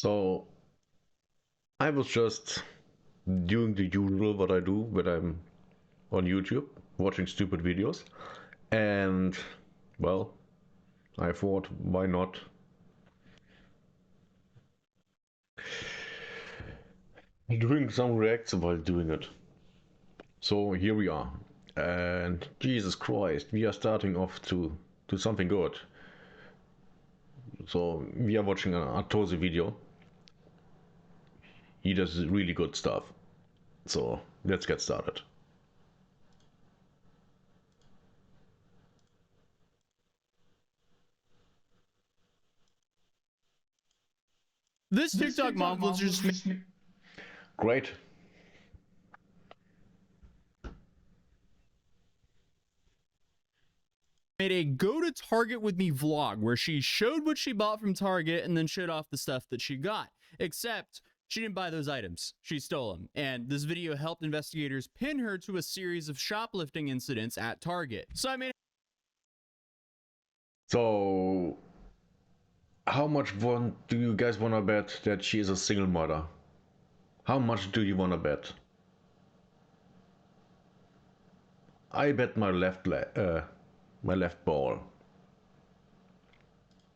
So I was just doing the usual what I do when I'm on YouTube, watching stupid videos, and well, I thought, why not doing some reacts while doing it. So here we are, and Jesus Christ, we are starting off to something good. So we are watching an Atozy video. He does really good stuff. So let's get started. This TikTok mom influencer just Great. made a go to Target with me vlog where she showed what she bought from Target and then showed off the stuff that she got. Except she didn't buy those items. She stole them. And this video helped investigators pin her to a series of shoplifting incidents at Target. So I made So how much do you guys wanna bet that she is a single mother? How much do you wanna bet? I bet my left ball.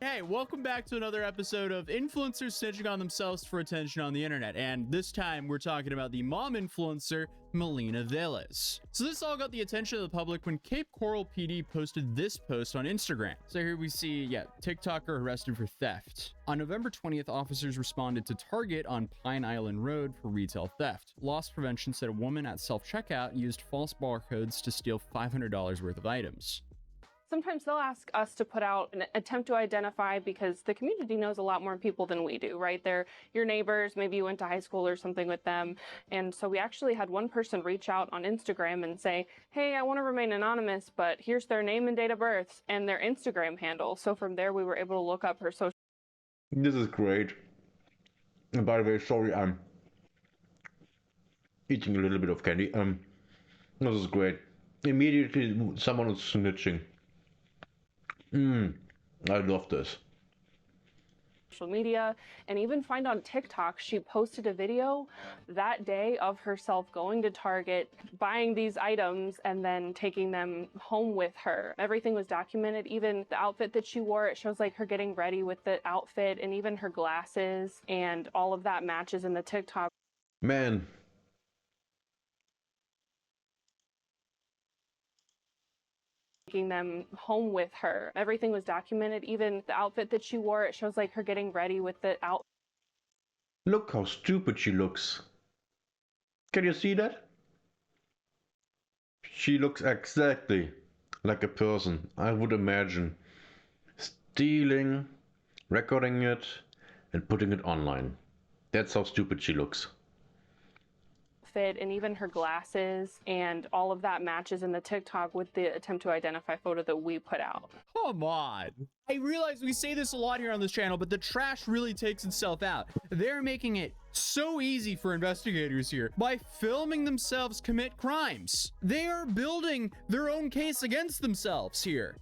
Hey, welcome back to another episode of influencers snitching on themselves for attention on the internet. And this time we're talking about the mom influencer, Melina Villas. So this all got the attention of the public when Cape Coral PD posted this post on Instagram. So here we see, TikToker arrested for theft. On November 20th, officers responded to Target on Pine Island Road for retail theft. Loss prevention said a woman at self-checkout used false barcodes to steal $500 worth of items. Sometimes they'll ask us to put out an attempt to identify because the community knows a lot more people than we do, right? They're your neighbors, maybe you went to high school or something with them. And so we actually had one person reach out on Instagram and say, hey, I want to remain anonymous, but here's their name and date of birth and their Instagram handle. So from there, we were able to look up her social. This is great. And by the way, sorry, I'm eating a little bit of candy. This is great. Immediately, someone is snitching. I love this. Social media, and even find on TikTok, she posted a video that day of herself going to Target, buying these items, and then taking them home with her. Everything was documented, even the outfit that she wore. It shows like her getting ready with the outfit and even her glasses, and all of that matches in the TikTok. Man. Taking them home with her. Everything was documented, even the outfit that she wore. It shows like her getting ready with the outfit. Look how stupid she looks. Can you see that? She looks exactly like a person I would imagine stealing, recording it, and putting it online. That's how stupid she looks. And even her glasses, and all of that matches in the TikTok with the attempt to identify photo that we put out. Come on. I realize we say this a lot here on this channel, but the trash really takes itself out. They're making it so easy for investigators here by filming themselves commit crimes. They are building their own case against themselves here.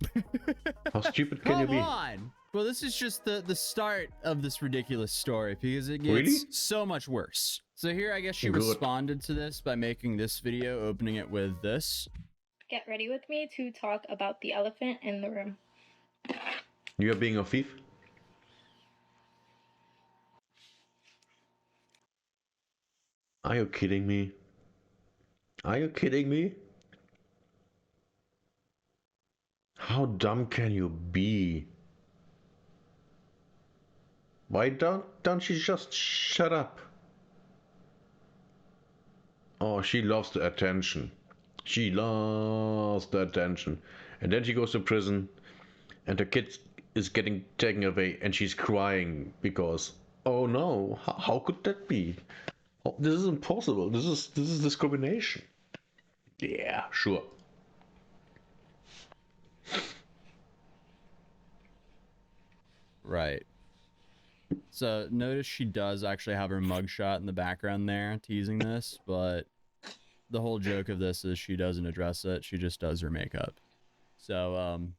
How stupid can you be? Come on. Well, this is just the start of this ridiculous story because it gets Really? so much worse. So here, I guess she Good. responded to this by making this video, opening it with this. Get ready with me to talk about the elephant in the room. You are being a thief? Are you kidding me? Are you kidding me? How dumb can you be? Why don't she just shut up? Oh, she loves the attention. She loves the attention. And then she goes to prison and the kid is getting taken away and she's crying because, oh no, how could that be? Oh, this is impossible. This is discrimination. Yeah, sure. Right. So notice she does actually have her mugshot in the background there, teasing this, but the whole joke of this is she doesn't address it. She just does her makeup. So,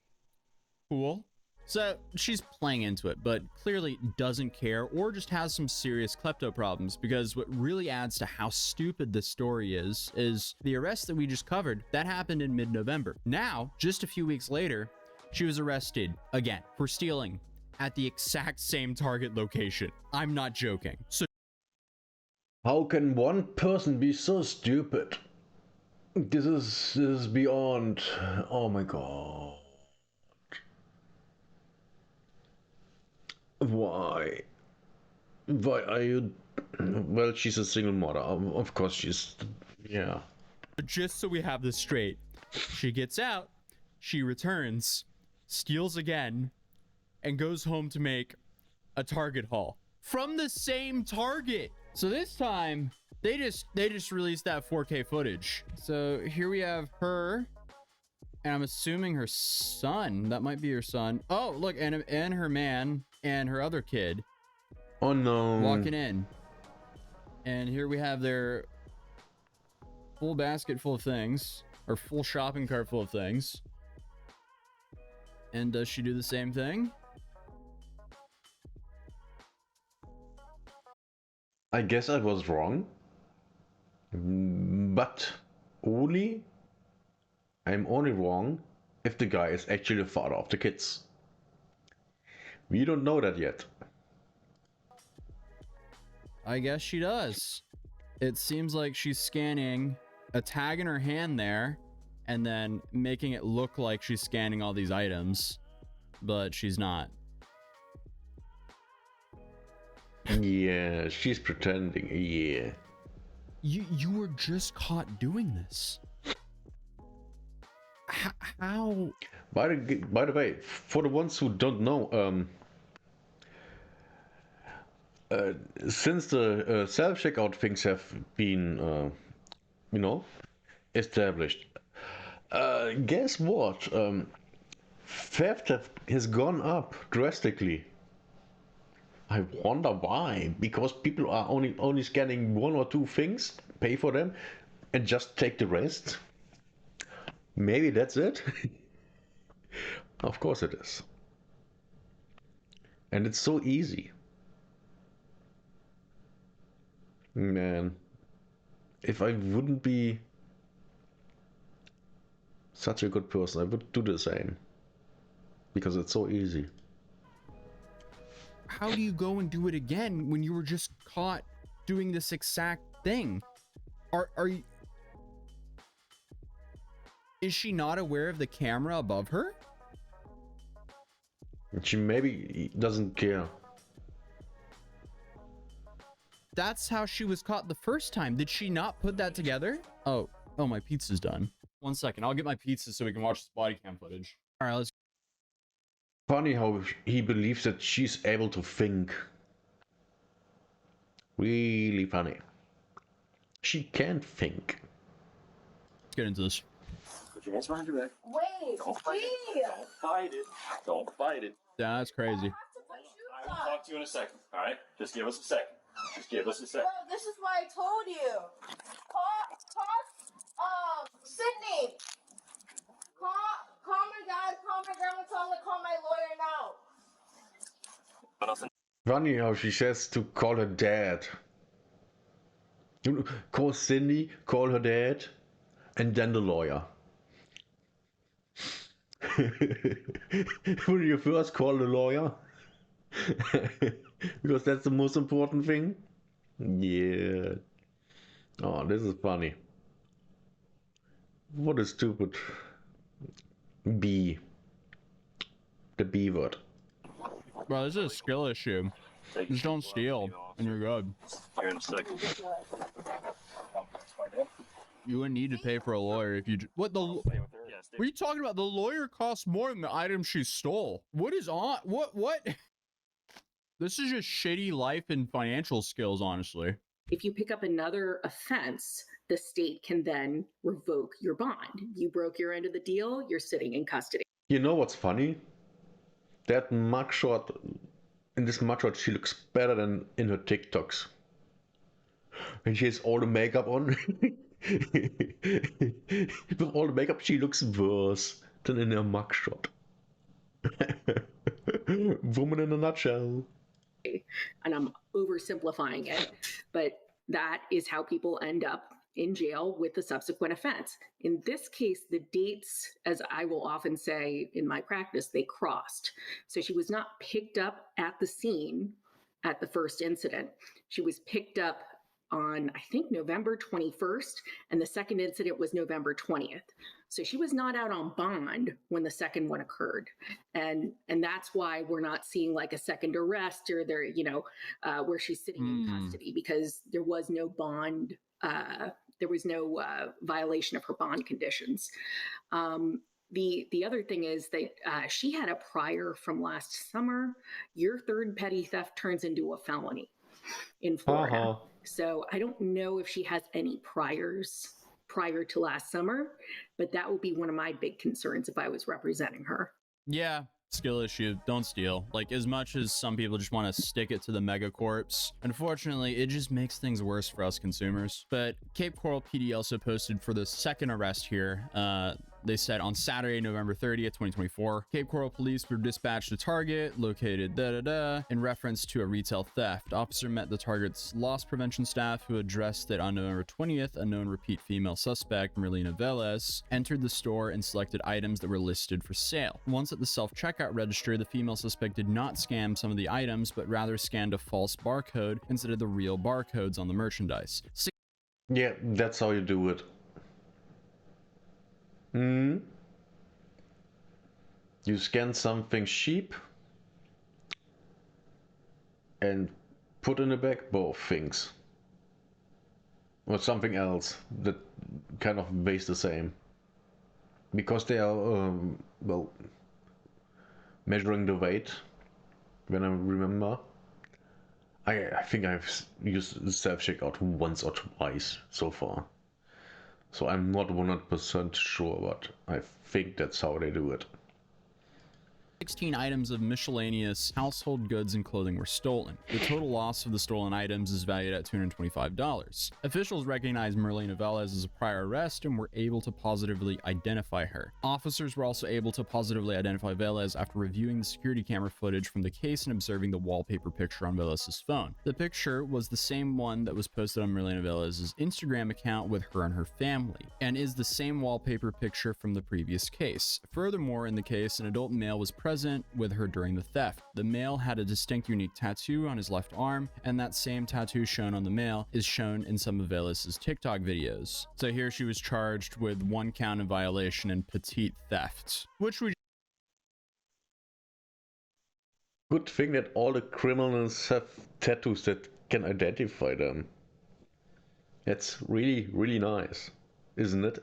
cool. So she's playing into it, but clearly doesn't care or just has some serious klepto problems, because what really adds to how stupid this story is the arrest that we just covered, that happened in mid-November. Now, just a few weeks later, she was arrested again for stealing at the exact same Target location. I'm not joking. So how can one person be so stupid? This is beyond. Oh my god. Why? Why are you? Well, she's a single mother. Of course, she's. Yeah. just so we have this straight, she gets out, she returns, steals again, and goes home to make a Target haul from the same Target. So this time they just released that 4K footage. So here we have her, and I'm assuming her son. That might be her son. Oh, look, and her man and her other kid Oh no. walking in. And here we have their full basket full of things, or full shopping cart full of things. And does she do the same thing? I guess I was wrong. But only I'm only wrong if the guy is actually the father of the kids. We don't know that yet. I guess she does. It seems like she's scanning a tag in her hand there, and then making it look like she's scanning all these items, but she's not. Yeah, she's pretending. Yeah. You were just caught doing this. How? By the way, for the ones who don't know, since the self-checkout things have been, established, guess what? Theft has gone up drastically. I wonder why. Because people are only scanning one or two things, pay for them, and just take the rest. Maybe that's it. Of course it is. And it's so easy. Man, if I wouldn't be such a good person, I would do the same. Because it's so easy. How do you go and do it again when you were just caught doing this exact thing? Are you? Is she not aware of the camera above her? She maybe doesn't care. That's how she was caught the first time. Did she not put that together? Oh, my pizza's done. 1 second, I'll get my pizza so we can watch this body cam footage. All right, let's. Funny how he believes that she's able to think. Really funny. She can't think. Let's get into this. Put your hands behind your back. Wait, Don't fight it. please. Don't fight it. Don't fight it. Yeah, that's I crazy. have to put I shoes will on. talk to you in a second. All right? Just give us a second. Just give us a second. Bro, this is what I told you. Call, Sydney. Call my dad, call my grandma, tell them to call my lawyer now. Funny how she says to call her dad. You call Cindy, call her dad, and then the lawyer. Will you first call the lawyer? Because that's the most important thing. Yeah. Oh, this is funny. What a stupid B. The B word. Bro, this is a skill issue. Take Just don't steal, and you're good. Here in a second. You wouldn't need to pay for a lawyer if you. What the? What Yes, are you talking about? The lawyer costs more than the item she stole. What is on? What? This is just shitty life and financial skills, honestly. If you pick up another offense, the state can then revoke your bond. You broke your end of the deal, you're sitting in custody. You know what's funny? That mugshot, in this mugshot, she looks better than in her TikToks. And she has all the makeup on. With all the makeup, she looks worse than in her mugshot. Woman in a nutshell. And I'm oversimplifying it, but that is how people end up in jail with the subsequent offense. In this case, the dates, as I will often say in my practice, they crossed. So she was not picked up at the scene at the first incident. She was picked up on, I think, November 21st, and the second incident was November 20th. So she was not out on bond when the second one occurred. And that's why we're not seeing like a second arrest or there, where she's sitting in custody, because there was no bond, there was no violation of her bond conditions. The other thing is that she had a prior from last summer. Your third petty theft turns into a felony in Florida. So I don't know if she has any priors prior to last summer, but that would be one of my big concerns if I was representing her. Yeah, skill issue. Don't steal. Like, as much as some people just want to stick it to the megacorps, unfortunately, it just makes things worse for us consumers. But Cape Coral PD also posted for the second arrest here. They said on Saturday, November 30th, 2024, Cape Coral police were dispatched to Target, located in reference to a retail theft. Officer met the Target's loss prevention staff, who addressed that on November 20th, a known repeat female suspect, Merlina Velez, entered the store and selected items that were listed for sale. Once at the self-checkout register, the female suspect did not scam some of the items, but rather scanned a false barcode instead of the real barcodes on the merchandise. Yeah, that's how you do it. You scan something cheap and put in a bag both things. Or something else that kind of weighs the same. Because they are, measuring the weight, when I remember. I think I've used self-checkout once or twice so far. So I'm not 100% sure, but I think that's how they do it. 16 items of miscellaneous household goods and clothing were stolen. The total loss of the stolen items is valued at $225. Officials recognized Merlina Velez as a prior arrest and were able to positively identify her. Officers were also able to positively identify Velez after reviewing the security camera footage from the case and observing the wallpaper picture on Velez's phone. The picture was the same one that was posted on Merlina Velez's Instagram account with her and her family, and is the same wallpaper picture from the previous case. Furthermore, in the case, an adult male was present with her during the theft. The male had a distinct unique tattoo on his left arm, and that same tattoo shown on the male is shown in some of Velez's TikTok videos. So here she was charged with 1 count of violation and petite theft, which we... Good thing that all the criminals have tattoos that can identify them. That's really, really nice, isn't it?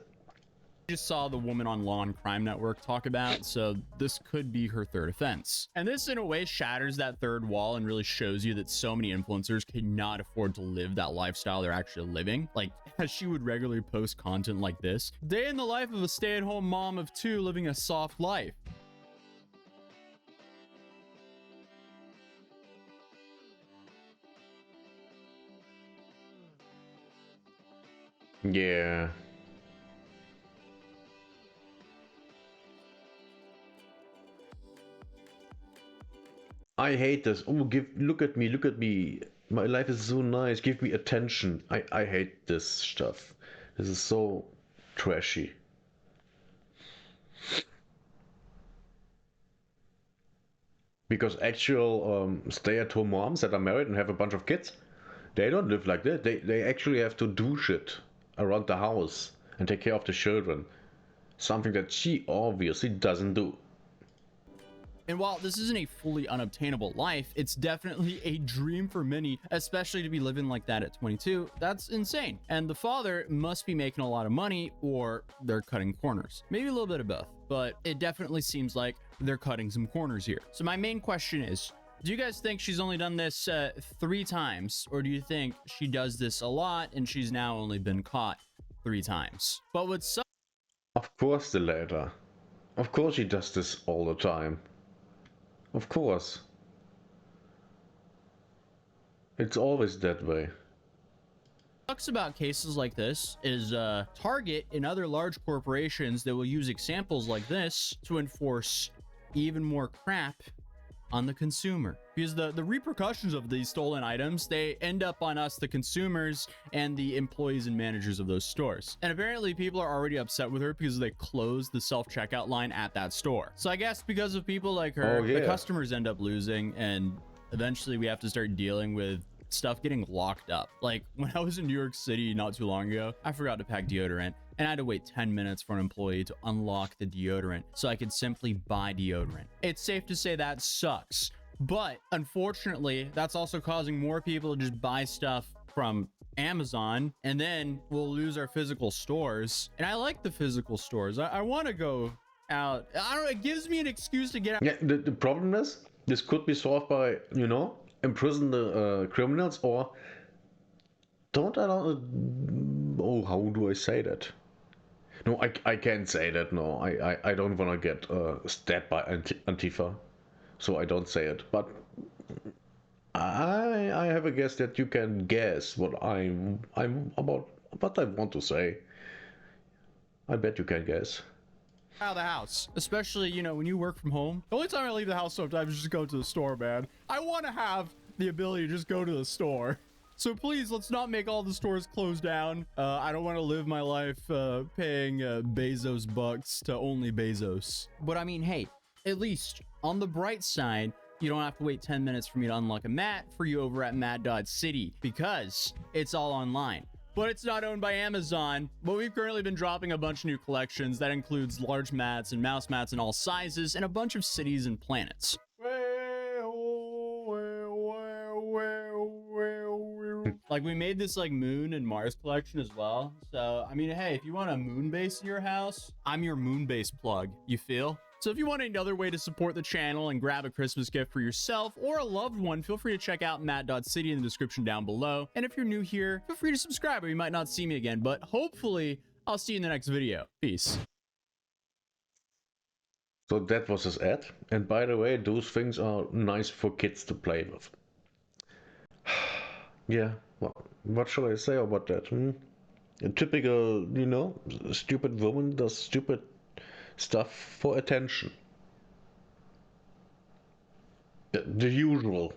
Just saw the woman on Law and Crime Network talk about, so this could be her third offense. And this in a way shatters that third wall and really shows you that so many influencers cannot afford to live that lifestyle they're actually living. Like, as she would regularly post content like this, day in the life of a stay-at-home mom of 2 living a soft life. Yeah. I hate this. Oh, look at me. My life is so nice. Give me attention. I hate this stuff. This is so trashy. Because actual stay-at-home moms that are married and have a bunch of kids, they don't live like that. They actually have to do shit around the house and take care of the children. Something that she obviously doesn't do. And while this isn't a fully unobtainable life, it's definitely a dream for many, especially to be living like that at 22. That's insane. And the father must be making a lot of money, or they're cutting corners. Maybe a little bit of both, but it definitely seems like they're cutting some corners here. So my main question is, do you guys think she's only done this 3 times, or do you think she does this a lot and she's now only been caught 3 times? But with some... Of course the latter. Of course she does this all the time. Of course. It's always that way. Sucks about cases like this is Target and other large corporations that will use examples like this to enforce even more crap on the consumer, because the repercussions of these stolen items, they end up on us, the consumers, and the employees and managers of those stores. And apparently people are already upset with her because they closed the self-checkout line at that store. So I guess because of people like her, the customers end up losing, and eventually we have to start dealing with stuff getting locked up. Like when I was in New York City not too long ago, I forgot to pack deodorant, and I had to wait 10 minutes for an employee to unlock the deodorant so I could simply buy deodorant. It's safe to say that sucks, but unfortunately, that's also causing more people to just buy stuff from Amazon, and then we'll lose our physical stores. And I like the physical stores. I want to go out. I don't know, it gives me an excuse to get out. Yeah, the problem is, this could be solved by, you know, imprison the criminals, or don't allow. Oh, how do I say that? No, I can't say that. No, I don't want to get stabbed by Antifa, so I don't say it. But I have a guess that you can guess what I'm about, what I want to say. I bet you can guess. Out of the house, especially, you know, when you work from home. The only time I leave the house sometimes is just go to the store, man. I want to have the ability to just go to the store. So please, let's not make all the stores close down. I don't want to live my life paying Bezos bucks to only Bezos. But I mean, hey, at least on the bright side, you don't have to wait 10 minutes for me to unlock a mat for you over at Mad.City, because it's all online. But it's not owned by Amazon. But we've currently been dropping a bunch of new collections that includes large mats and mouse mats in all sizes and a bunch of cities and planets. Like, we made this like moon and Mars collection as well. So I mean, hey, if you want a moon base in your house, I'm your moon base plug, you feel? So if you want another way to support the channel and grab a Christmas gift for yourself or a loved one, feel free to check out Matt.City in the description down below. And if you're new here, feel free to subscribe, or you might not see me again, but hopefully I'll see you in the next video. Peace. So that was his ad. And by the way, those things are nice for kids to play with. Yeah, what should I say about that? A typical, you know, stupid woman does stupid stuff for attention. The usual.